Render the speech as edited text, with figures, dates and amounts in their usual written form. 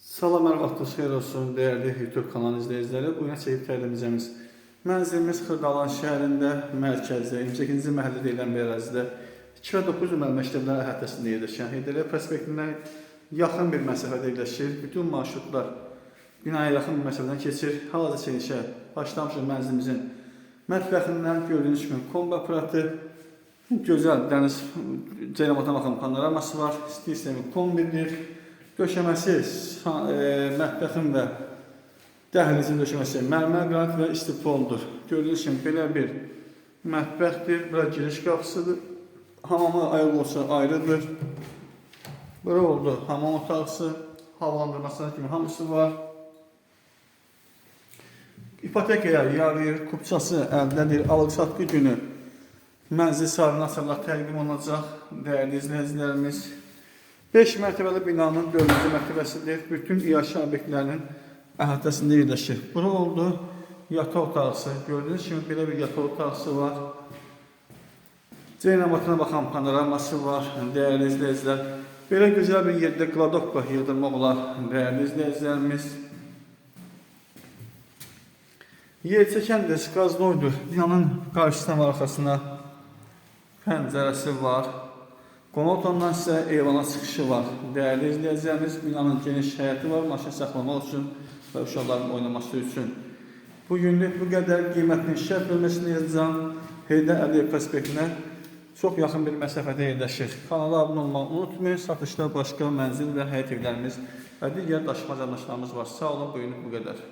Salam, hər vaxtınız xeyir olsun, dəyərli YouTube kanalı izləyiciləri. Bugün çəkib təqdim edəcəyimiz mənzilimiz Xırdalan şəhərində, mərkəzdə, 22-ci məhəllə deyilən bir ərazidə 2 və 9 nömrəli məktəblər əhatəsində yerləşən, Heydərəliyev prospektindən yaxın bir məsafədə yerləşir. Bütün marşrutlar binaya yaxın bir məsafədən keçir. Hal-hazırda çəkilişə başlamışıq mənzilimizin mətbəxindən. Gördüyünüz kimi kombi aparatı, gözəl dəniz ceyranına baxan panoraması var. İsti sistemi kombidir. Döşəməsi, mətbəxin və dəhlizin döşəməsi mərmər qranit və istifoldur. Gördüyünüz kimi belə bir mətbəxdir. Bura giriş qapısıdır. Hamamı ayaq olsa ayrıdır. Bura oldu hamam otaqsı, havalandırması kimi hamısı var. İpotekaya yarayır, kupçası əldədir. Alıq-satqı günü mənzil sahibinə açarlar təqdim olunacaq. Dəyərli izləyicilərimiz, 5 mərtəbəli binanın 4-cü mərtəbəsidir. Bütün iaşə obyektlərinin əhatəsində yerləşir. Bura oldu yataq otaqsı. Gördüyünüz kimi belə bir yataq otaqsı var. Ceyranına baxan panoraması var. Dəyərli izləyicilər, belə gözəl bir yerdə qladokla yığdırmaq olar. Dəyərli izləyicilərimiz, yer çəkən də qaznoydur. Binanın qarşısına və arxasına pəncərəsi var. Qonaq otağından isə eyvana çıxışı var. Dəyərli izləyicilərimiz, binanın geniş həyəti var, maşın saxlamaq üçün və uşaqların oynaması üçün. Bugünlük bu qədər. Qiymətinin şərh bölməsində yazacağım. Heydərəliyev prospektinə çox yaxın bir məsafədə yerləşir. Kanala abunə olmağı unutmayın. Satışda başqa mənzil və həyət evlərimiz və digər daşımac anlaşmalarımız var. Sağ olun, bugünlük bu qədər.